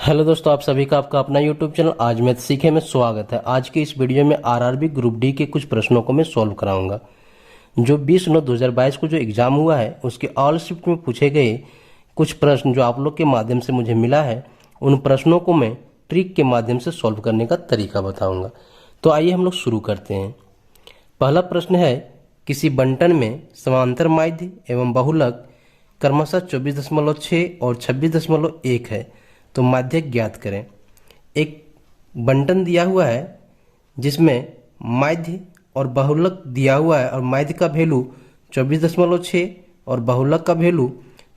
Hello दोस्तों, आप सभी का आपका अपना यूट्यूब चैनल आज मैथ सीखे में स्वागत है। आज की इस वीडियो में आरआरबी ग्रुप डी के कुछ प्रश्नों को मैं सॉल्व कराऊंगा। जो 20/9/2022 को जो एग्जाम हुआ है उसके ऑल शिफ्ट में पूछे गए कुछ प्रश्न जो आप लोग के माध्यम से मुझे मिला है, उन प्रश्नों को मैं ट्रिक के माध्यम से सॉल्व करने का तरीका बताऊँगा। तो आइए हम लोग शुरू करते हैं। पहला प्रश्न है, किसी बंटन में समांतर माध्य एवं बहुलक क्रमशः 24.6 और 26.1 है, तो माध्यक ज्ञात करें। एक बंटन दिया हुआ है जिसमें माध्य और बहुलक दिया हुआ है और माध्य का वैल्यू 24.6 और बहुलक का वैल्यू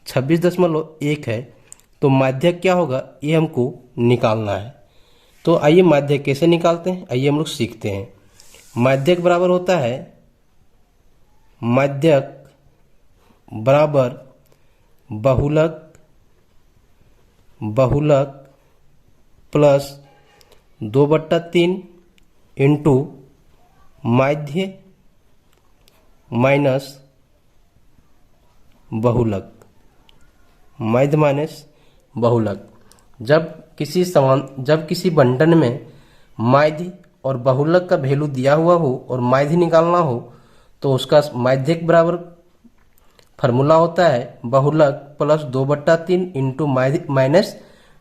26.1 है, तो माध्यक क्या होगा ये हमको निकालना है। तो आइए माध्यक कैसे निकालते हैं, आइए हम लोग सीखते हैं। माध्यक बराबर होता है माध्यक बराबर बहुलक प्लस 2/3 इंटू माध्य माइनस बहुलक, माध्य माइनस बहुलक। जब किसी बंटन में माध्य और बहुलक का वैल्यू दिया हुआ हो और माध्य निकालना हो तो उसका माध्यक बराबर फार्मूला होता है बहुलक प्लस 2/3 इंटू माइनस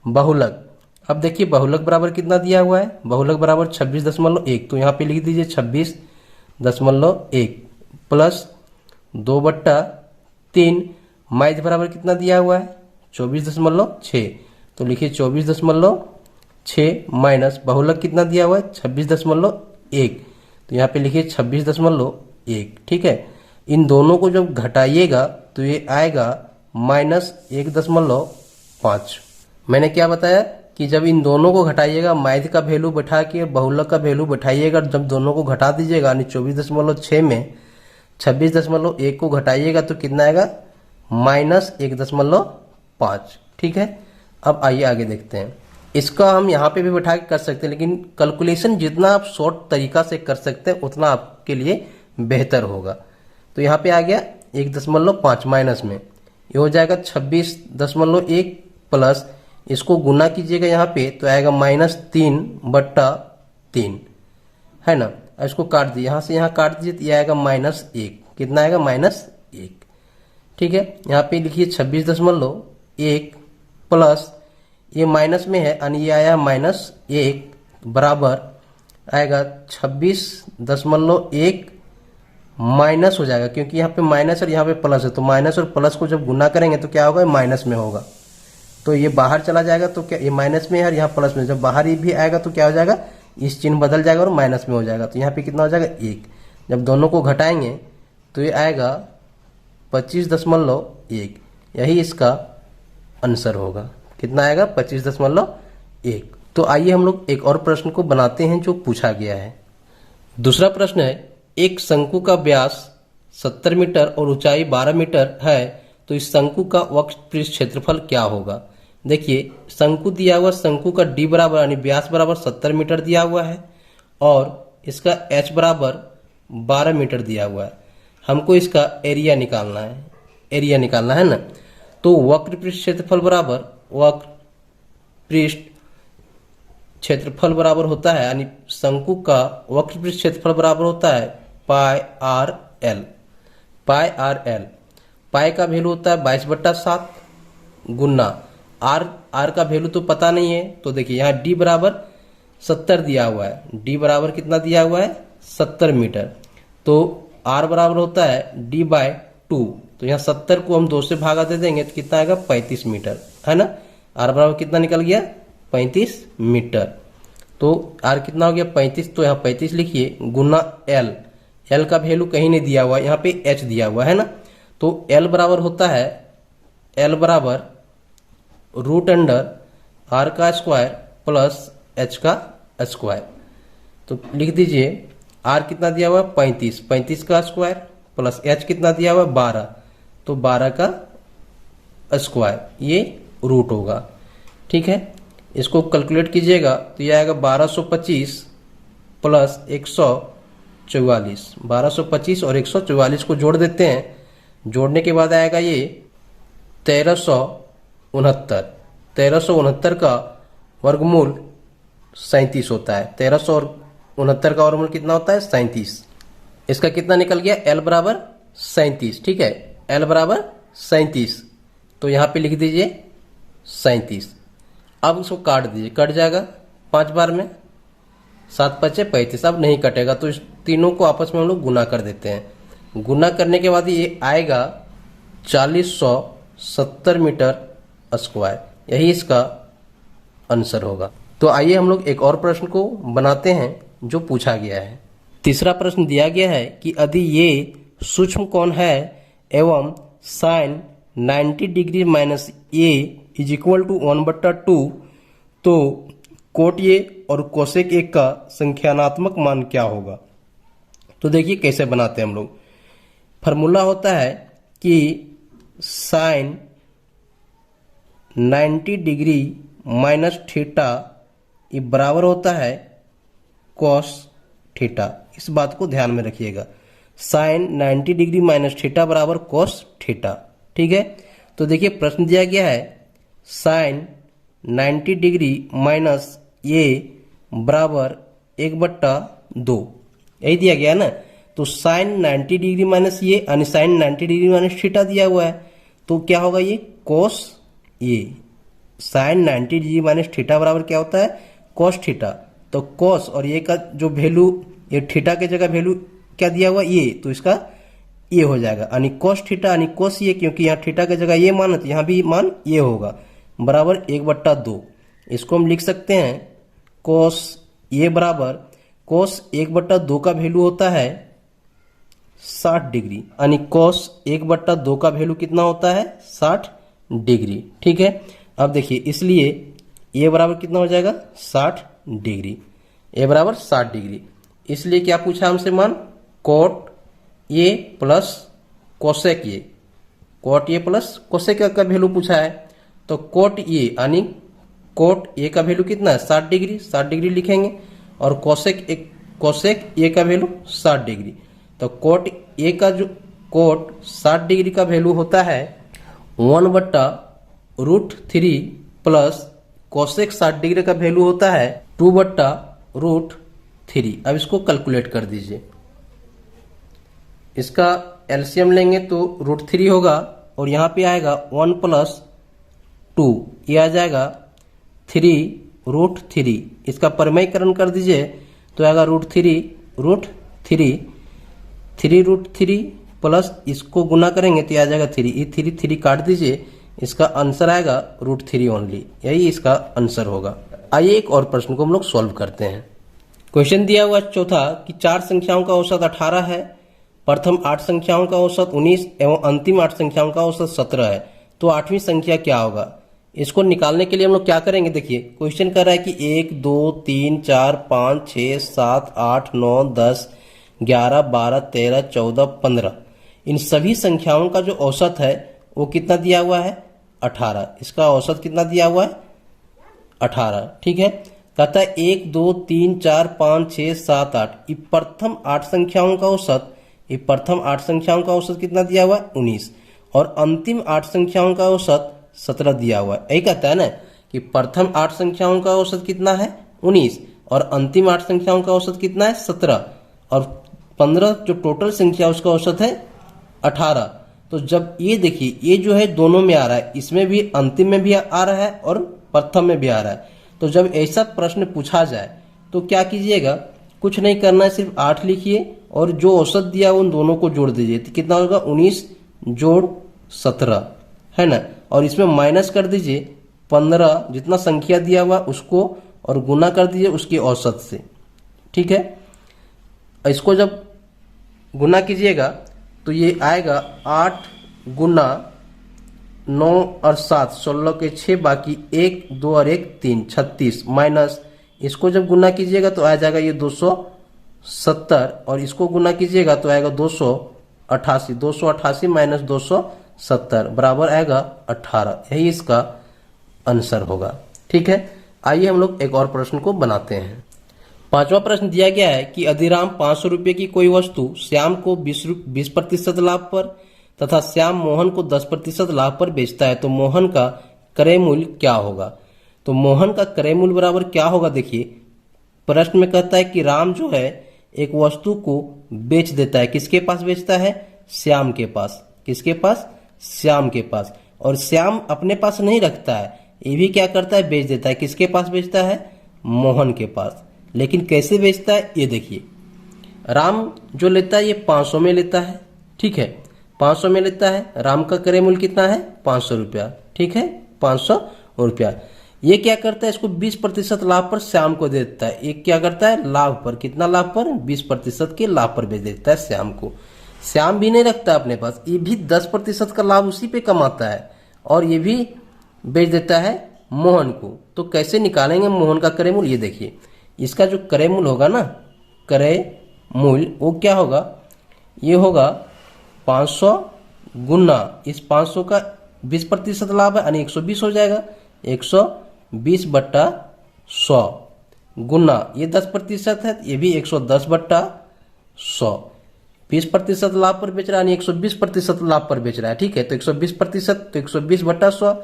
बहुलक। अब देखिए बहुलक बराबर कितना दिया हुआ है, बहुलक बराबर 26.1, तो यहाँ पे लिख दीजिए 26.1 प्लस 2/3 माध्य बराबर कितना दिया हुआ है 24.6, तो लिखिए 24.6 माइनस बहुलक कितना दिया हुआ है 26.1, तो यहाँ पे लिखिए 26.1। ठीक है, इन दोनों को जब घटाइएगा तो ये आएगा -1.5। मैंने क्या बताया कि जब इन दोनों को घटाइएगा, माध्य का वैल्यू बैठा के बहुलक का वैल्यू बैठाइएगा, जब दोनों को घटा दीजिएगा यानी 24.6 में 26.1 को घटाइएगा तो कितना आएगा -1.5। ठीक है, अब आइए आगे देखते हैं। इसका हम यहाँ पे भी बैठा के कर सकते हैं, लेकिन कैलकुलेशन जितना आप शॉर्ट तरीका से कर सकते हैं उतना आपके लिए बेहतर होगा। तो यहाँ पे आ गया 1.5 माइनस में ये हो जाएगा 26.1 प्लस, इसको गुना कीजिएगा यहाँ पे तो आएगा -3/3 है ना। इसको काट दिए, यहाँ से यहाँ काट दीजिए तो ये आएगा -1, कितना आएगा -1। ठीक है, यहाँ पे लिखिए 26.1 प्लस ये माइनस में है यानी ये आया -1 बराबर आएगा 26.1 माइनस हो जाएगा, क्योंकि यहाँ पे माइनस और यहाँ पे प्लस है, तो माइनस और प्लस को जब गुना करेंगे तो क्या होगा माइनस में होगा, तो ये बाहर चला जाएगा, तो क्या ये माइनस में है और यहाँ प्लस में, जब बाहर ही भी आएगा तो क्या हो जाएगा इस चिन्ह बदल जाएगा और माइनस में हो जाएगा, तो यहाँ पे कितना हो जाएगा 1। जब दोनों को घटाएंगे तो ये आएगा 25.1, यही इसका आंसर होगा। कितना आएगा 25.1। तो आइए हम लोग एक और प्रश्न को बनाते हैं जो पूछा गया है। दूसरा प्रश्न है, एक शंकु का व्यास 70 मीटर और ऊंचाई 12 मीटर है, तो इस शंकु का वक्र पृष्ठ क्षेत्रफल क्या होगा। देखिए शंकु दिया हुआ, शंकु का डी बराबर यानी व्यास बराबर 70 मीटर दिया हुआ है और इसका एच बराबर 12 मीटर दिया हुआ है। हमको इसका एरिया निकालना है ना। तो वक्र पृष्ठ क्षेत्रफल बराबर वक्र पृष्ठ क्षेत्रफल बराबर होता है यानी शंकु का वक्र पृष्ठ क्षेत्रफल बराबर होता है पाई आर एल। पाई का वैल्यू होता है 22/7 गुना आर का वैल्यू तो पता नहीं है, तो देखिए यहाँ डी बराबर 70 दिया हुआ है, डी बराबर कितना दिया हुआ है 70 मीटर, तो आर बराबर होता है d/2, तो यहाँ 70 को हम 2 से भागा दे देंगे तो कितना आएगा 35 मीटर है ना। आर बराबर कितना निकल गया 35 मीटर, तो आर कितना हो गया 35, तो यहाँ 35 लिखिए गुना एल का वैल्यू कहीं नहीं दिया हुआ, यहाँ पे एच दिया हुआ है ना, तो एल बराबर होता है एल बराबर √r का स्क्वायर प्लस एच का स्क्वायर। तो लिख दीजिए आर कितना दिया हुआ 35 का स्क्वायर प्लस एच कितना दिया हुआ 12, तो 12 का स्क्वायर ये रूट होगा। ठीक है, इसको कैलकुलेट कीजिएगा तो ये आएगा 1225 प्लस 144, 1225 और 144 को जोड़ देते हैं, जोड़ने के बाद आएगा ये 1369 का वर्गमूल 37 होता है। 1369 का वर्गमूल कितना होता है? 37। इसका कितना निकल गया? L बराबर 37। ठीक है, L बराबर 37, तो यहां पे लिख दीजिए 37। अब इसको काट दीजिए, कट जाएगा 5 बार में, 7 पचे 35। अब नहीं कटेगा तो इस तीनों को आपस में हम लोग गुना कर देते हैं। गुना करने के बाद ये आएगा 4070 मीटर स्क्वायर, यही इसका आंसर होगा। तो आइए हम लोग एक और प्रश्न को बनाते हैं जो पूछा गया है। तीसरा प्रश्न दिया गया है कि यदि ये सूक्ष्म कोण है एवं sine 90 degree minus A is equal to 1/2, तो कोट ए और कोसेक ए का संख्यात्मक मान क्या होगा? तो देखिए कैसे बनाते हैं हम लोग। फॉर्मूला होता है कि साइन 90 डिग्री माइनस थीटा ये बराबर होता है कॉस थीटा। इस बात को ध्यान में रखिएगा, साइन 90 डिग्री माइनस थीटा बराबर कॉस थीटा। ठीक है, तो देखिए प्रश्न दिया गया है साइन 90 डिग्री माइनस ए बराबर 1/2, यही दिया गया है ना। तो साइन 90 डिग्री माइनस ये यानी साइन 90 डिग्री माइनस थीटा दिया हुआ है, तो क्या होगा? ये कोस ए। साइन 90 डिग्री माइनस थीटा बराबर क्या होता है? Cos theta. तो कोस और ये का जो वैल्यू, ये थीटा के जगह वैल्यू क्या दिया हुआ? ये, तो इसका ये हो जाएगा यानी कोस थीटा यानी कोस ये, क्योंकि यहाँ थीटा की जगह ये मान है तो यहाँ भी मान ये होगा, बराबर 1/2। इसको हम लिख सकते हैं कोस ये बराबर कोस 1/2 का वैल्यू होता है 60 डिग्री, यानी कोस 1/2 का वैल्यू कितना होता है? 60 डिग्री। ठीक है, अब देखिए इसलिए ये बराबर कितना हो जाएगा? 60 डिग्री। ये बराबर 60 डिग्री, इसलिए क्या पूछा हमसे मान? Cot A plus cosec A, cot A plus cosec का वैल्यू पूछा है। तो कोट ए यानी कोट ए का वैल्यू कितना है? 60 डिग्री, 60 डिग्री लिखेंगे, और कोसेक ए का वैल्यू 60 डिग्री। तो कोट ए का जो कोट 60 डिग्री का वैल्यू होता है 1/√3 प्लस कोसेक 60 डिग्री का वैल्यू होता है 2/√3। अब इसको कैलकुलेट कर दीजिए, इसका एलसीएम लेंगे तो √3 होगा, और यहाँ पे आएगा 1 + 2, ये आ जाएगा 3√3। इसका परिमयीकरण कर दीजिए तो आएगा √3 प्लस इसको गुना करेंगे तो आ जाएगा 3, ये 3 काट दीजिए, इसका आंसर आएगा √3 ओनली, यही इसका आंसर होगा। आइए एक और प्रश्न को हम लोग सॉल्व करते हैं। क्वेश्चन दिया हुआ चौथा कि 4 संख्याओं का औसत 18 है, प्रथम 8 संख्याओं का औसत 19 एवं अंतिम 8 संख्याओं का औसत 17 है, तो 8वीं संख्या क्या होगा? इसको निकालने के लिए हम लोग क्या करेंगे? देखिए क्वेश्चन कर रहा है कि 1 2 3 4 5 6 7 8 9 10 11 12 13 14 15, इन सभी संख्याओं का जो औसत है वो कितना दिया हुआ है? 18। इसका औसत कितना दिया हुआ है? 18। ठीक है, कहता है 1 2 3 4 5 6 7 8, ये प्रथम 8 संख्याओं का औसत, ये प्रथम 8 संख्याओं का औसत कितना दिया हुआ है? 19, और अंतिम 8 संख्याओं का औसत 17 दिया हुआ है। यही कहता है ना कि प्रथम 8 संख्याओं का औसत कितना है? 19, और अंतिम 8 संख्याओं का औसत कितना है? 17, और 15 जो टोटल संख्या उसका औसत है 18। तो जब ये देखिए ये जो है दोनों में आ रहा है, इसमें भी अंतिम में भी आ रहा है और प्रथम में भी आ रहा है, तो जब ऐसा प्रश्न पूछा जाए तो क्या कीजिएगा? कुछ नहीं करना है, सिर्फ 8 लिखिए और जो औसत दिया उन दोनों को जोड़ दीजिए, तो कितना होगा? 19 जोड़ 17 है ना, और इसमें माइनस कर दीजिए 15 जितना संख्या दिया हुआ उसको, और गुना कर दीजिए उसके औसत से। ठीक है, इसको जब गुना कीजिएगा तो ये आएगा 8 गुना 9 और 7 16 के 6, बाकी 1 2 और 1 3 36, माइनस इसको जब गुना कीजिएगा तो आ जाएगा ये 270, और इसको गुना कीजिएगा तो आएगा 288, 288 माइनस 270 बराबर आएगा 18, यही इसका आंसर होगा। ठीक है, आइए हम लोग एक और प्रश्न को बनाते हैं। 5वां प्रश्न दिया गया है कि अधिराम 500 रुपये की कोई वस्तु श्याम को 20% लाभ पर तथा श्याम मोहन को 10% लाभ पर बेचता है, तो मोहन का क्रय मूल्य क्या होगा? तो मोहन का क्रय मूल्य बराबर क्या होगा? देखिए प्रश्न में कहता है कि राम जो है एक वस्तु को बेच देता है। किसके पास बेचता है? श्याम के पास। किसके पास? श्याम के पास। और श्याम अपने पास नहीं रखता है, ये भी क्या करता है? बेच देता है। किसके पास बेचता है? मोहन के पास। लेकिन कैसे बेचता है ये देखिए। राम जो लेता है ये 500 में लेता है, ठीक है, 500 में लेता है। राम का क्रय मूल्य कितना है? 500 रुपया, ठीक है, 500 रुपया। ये क्या करता है? इसको 20% लाभ पर श्याम को दे देता है। ये क्या करता है? लाभ पर, कितना लाभ पर? 20% के लाभ पर बेच देता है श्याम को। श्याम भी नहीं रखता अपने पास, ये भी 10% का लाभ उसी पे कमाता है और ये भी बेच देता है मोहन को। तो कैसे निकालेंगे मोहन का क्रय मूल्य? ये देखिए, इसका जो क्रय मूल्य होगा ना, क्रय मूल्य वो क्या होगा? ये होगा 500 गुना इस 500 का 20% लाभ है यानी 120 हो जाएगा। 120 बट्टा 100 गुना ये 10% है, ये भी 110 बट्टा 100। 20% लाभ पर बेच रहा है यानी 120% लाभ पर बेच रहा है, ठीक है। तो 120% तो 120 बट्टा 100,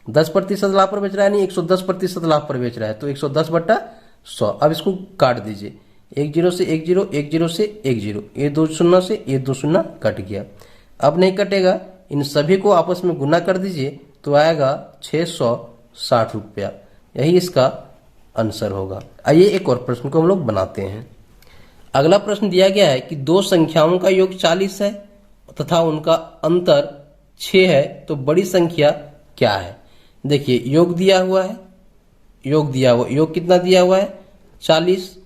10% लाभ पर बेच रहा है यानी 110% लाभ पर बेच रहा है, तो 110 बट्टा 100। अब इसको काट दीजिए, 1 0 से 1 0, 1 0 से 1 0, ये 2 शून्य से ये 2 शून्य कट गया। अब नहीं कटेगा, इन सभी को आपस में गुना कर दीजिए तो आएगा 660 रुपया। यही इसका आंसर होगा। आइए एक और प्रश्न को हम लोग बनाते हैं। अगला प्रश्न दिया गया है कि दो संख्याओं का योग 40 है तथा उनका अंतर 6 है, तो बड़ी संख्या क्या है? देखिए योग दिया हुआ है, योग दिया हुआ, योग कितना दिया हुआ है? 40,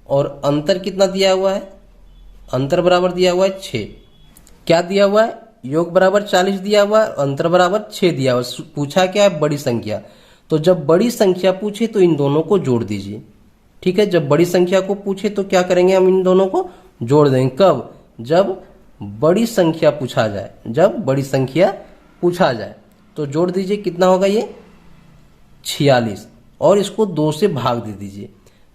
और अंतर कितना दिया हुआ है? अंतर बराबर दिया हुआ है 6। क्या दिया हुआ है? योग बराबर 40 दिया हुआ है, अंतर बराबर 6 दिया हुआ है। पूछा क्या है? बड़ी संख्या। तो जब बड़ी संख्या पूछे तो इन दोनों को जोड़ दीजिए, ठीक है। जब बड़ी संख्या को पूछे तो क्या करेंगे? हम इन दोनों को जोड़ देंगे। कब? जब बड़ी संख्या पूछा जाए, जब बड़ी संख्या पूछा जाए तो जोड़ दीजिए। कितना होगा ये? 46, और इसको 2 से भाग दे दीजिए।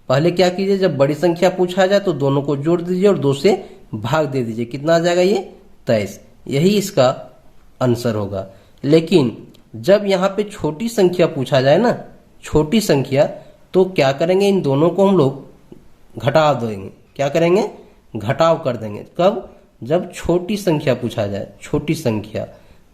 पहले क्या कीजिए, जब बड़ी संख्या पूछा जाए तो दोनों को जोड़ दीजिए और 2 से भाग दे दीजिए। कितना आ जाएगा ये? 23। यही इसका आंसर होगा। लेकिन जब यहाँ पे छोटी संख्या पूछा जाए ना, छोटी संख्या, तो क्या करेंगे? इन दोनों को हम लोग घटा देंगे। क्या करेंगे? घटाव कर देंगे। कब? जब छोटी संख्या पूछा जाए, छोटी संख्या,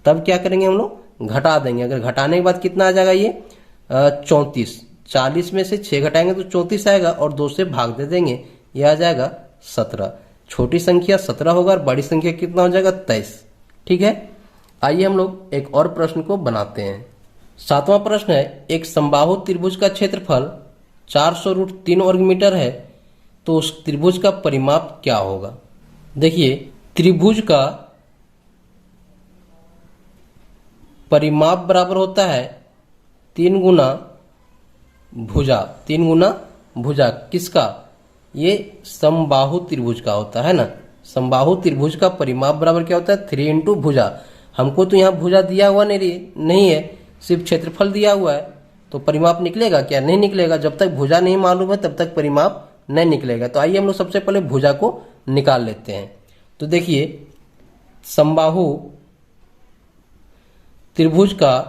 तब क्या करेंगे? हम लोग घटा देंगे। अगर घटाने के बाद कितना आ जाएगा ये? 34। 40 में से 6 घटाएंगे तो 34 आएगा और 2 से भाग दे देंगे, ये आ जाएगा 17। छोटी संख्या 17 होगा और बड़ी संख्या कितना हो जाएगा? 23, ठीक है। आइए हम लोग एक और प्रश्न को बनाते हैं। 7वां प्रश्न है, एक समबाहु त्रिभुज का क्षेत्रफल 400√3 वर्ग मीटर है, तो उस त्रिभुज का परिमाप क्या होगा? देखिए त्रिभुज का परिमाप बराबर होता है 3 गुना भुजा। 3 गुना भुजा किसका? ये समबाहु त्रिभुज का होता है ना। समबाहु त्रिभुज का परिमाप बराबर क्या होता है? 3 इंटू भुजा। हमको तो यहाँ भुजा दिया हुआ नहीं है, सिर्फ क्षेत्रफल दिया हुआ है, तो परिमाप निकलेगा क्या? नहीं निकलेगा। जब तक भुजा नहीं मालूम है तब तक परिमाप नहीं निकलेगा। तो आइए हम लोग सबसे पहले भुजा को निकाल लेते हैं। तो देखिए समबाहु त्रिभुज का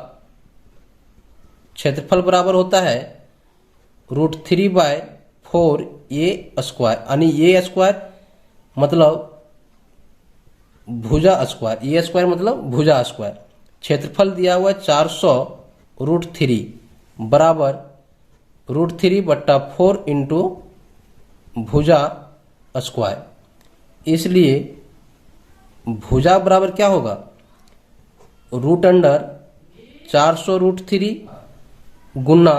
क्षेत्रफल बराबर होता है √3/4 a स्क्वायर, यानी ये स्क्वायर मतलब भुजा स्क्वायर, ये स्क्वायर मतलब भुजा स्क्वायर। क्षेत्रफल दिया हुआ है 400√3 बराबर √3/4 इंटू भुजा स्क्वायर। इसलिए भुजा बराबर क्या होगा? √400√3 गुना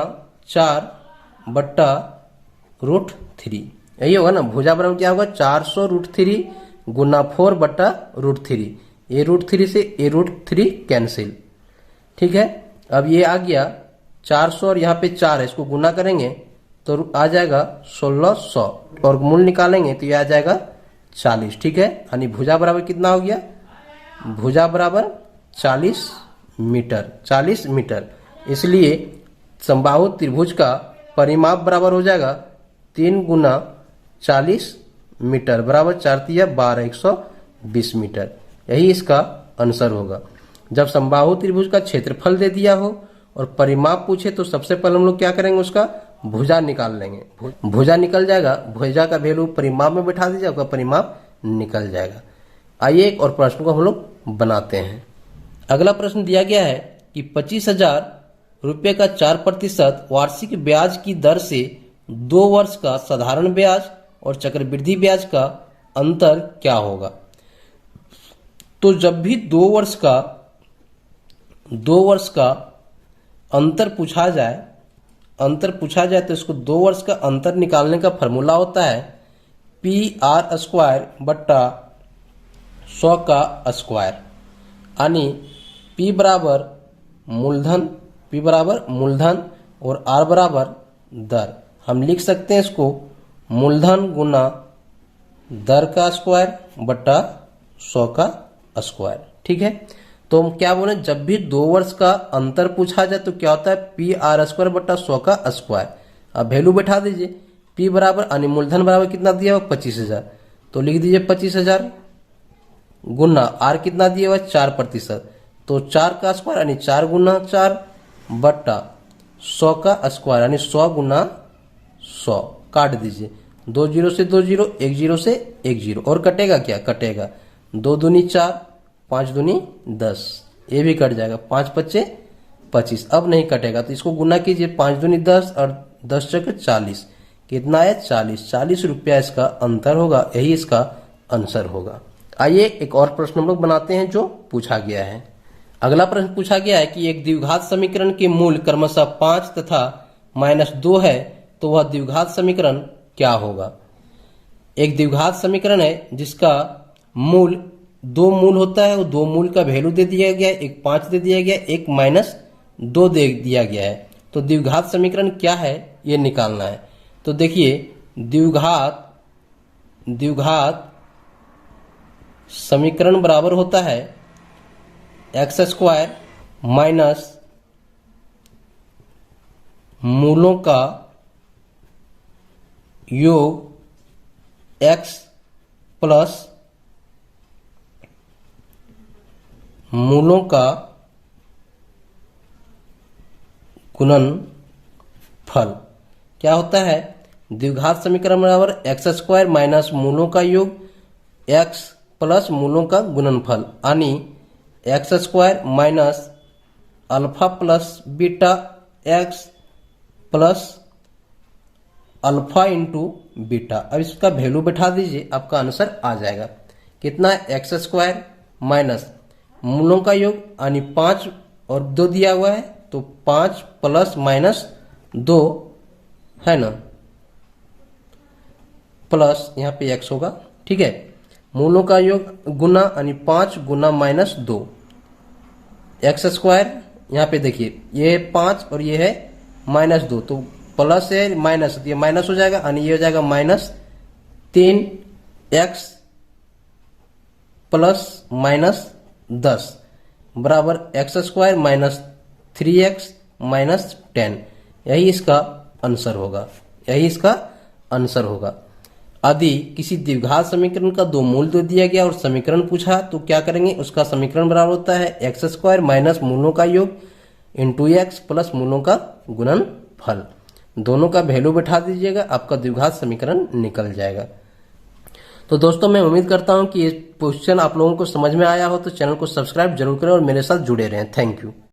4/√3, यही होगा ना। भुजा बराबर क्या होगा? 400√3 गुना 4/√3। ये √3 से ये √3 कैंसिल, ठीक है। अब ये आ गया 400 और यहाँ पे 4 है, इसको गुना करेंगे तो आ जाएगा 1600 और मूल निकालेंगे तो ये आ जाएगा 40, ठीक है। यानी भुजा बराबर कितना हो गया? भुजा बराबर 40 मीटर, 40 मीटर। इसलिए समबाहु त्रिभुज का परिमाप बराबर हो जाएगा 3 गुना 40 मीटर बराबर 4 तिया 12, 120 मीटर। यही इसका आंसर होगा। जब समबाहु त्रिभुज का क्षेत्रफल दे दिया हो और परिमाप पूछे तो सबसे पहले हम लोग क्या करेंगे, उसका भुजा निकाल लेंगे। भुजा निकल जाएगा, भुजा का वैल्यू परिमाप में बैठा दीजिए, आपका परिमाप निकल जाएगा। आइए एक और प्रश्न को हम लोग बनाते हैं। अगला प्रश्न दिया गया है कि 25,000 रुपये का 4% वार्षिक ब्याज की दर से 2 वर्ष का साधारण ब्याज और चक्रवृद्धि ब्याज का अंतर क्या होगा। तो जब भी 2 वर्ष का अंतर पूछा जाए तो इसको 2 वर्ष का अंतर निकालने का फॉर्मूला होता है PR² बट्टा 100 का स्क्वायर, यानी P बराबर मूलधन और R बराबर दर। हम लिख सकते हैं इसको मूलधन गुना दर का स्क्वायर बट्टा 100 का स्क्वायर। ठीक है, तो हम क्या बोले, जब भी 2 वर्ष का अंतर पूछा जाए तो क्या होता है PR² बट्टा 100 का स्क्वायर। अब वैल्यू बैठा दीजिए, P बराबर यानी मूलधन बराबर कितना दिया हुआ 25,000, तो लिख दीजिए 25,000 गुना R कितना दिया हुआ 4%, तो 4 का स्क्वायर यानी 4 गुना 4 बट्टा 100 का स्क्वायर यानी 100 गुना 100। काट दीजिए, 2 0 से 2 0, 1 0 से 1 0, और कटेगा क्या, कटेगा 2 दूनी 4, 5 दूनी 10, ये भी कट जाएगा, 5 पच्चे 25। अब नहीं कटेगा तो इसको गुना कीजिए, 5 दूनी 10 और 10 चौके 40, कितना है 40 रुपया इसका अंतर होगा, यही इसका आंसर होगा। आइए एक और प्रश्न हम लोग बनाते हैं जो पूछा गया है। अगला प्रश्न पूछा गया है कि एक द्विघात समीकरण के मूल क्रमशः 5 तथा -2 है, तो वह द्विघात समीकरण क्या होगा। एक द्विघात समीकरण है जिसका मूल 2 मूल होता है, वो 2 मूल का वैल्यू दे दिया गया है, एक 5 दे दिया गया है, एक -2 दे दिया गया है। तो द्विघात समीकरण क्या है ये निकालना है। तो देखिए द्विघात समीकरण बराबर होता है x² माइनस मूलों का योग x प्लस मूलों का गुणनफल। क्या होता है, द्विघात समीकरण बराबर x² माइनस मूलों का योग x प्लस मूलों का गुणनफल, यानी x² minus alpha plus beta x plus alpha into beta. अब इसका वैल्यू बैठा दीजिए, आपका आंसर आ जाएगा। कितना है, x² माइनस मूलों का योग यानी 5 और 2 दिया हुआ है, तो 5 प्लस -2 है ना, प्लस यहाँ पे x होगा। ठीक है, मूलों का योग गुना यानी 5 गुना -2 x² यहाँ पे देखिए ये 5 और ये है -2, तो प्लस है माइनस, ये माइनस हो जाएगा यानी ये हो जाएगा -3x प्लस -10 बराबर x² माइनस 3x माइनस 10। यही इसका आंसर होगा। यदि किसी द्विघात समीकरण का 2 मूल दे दिया गया और समीकरण पूछा तो क्या करेंगे, उसका समीकरण बराबर होता है x² माइनस मूलों का योग इंटू x प्लस मूलों का गुणनफल। दोनों का वैल्यू बैठा दीजिएगा, आपका द्विघात समीकरण निकल जाएगा। तो दोस्तों मैं उम्मीद करता हूं कि ये क्वेश्चन आप लोगों को समझ में आया हो, तो चैनल को सब्सक्राइब जरूर करें और मेरे साथ जुड़े रहें। Thank you.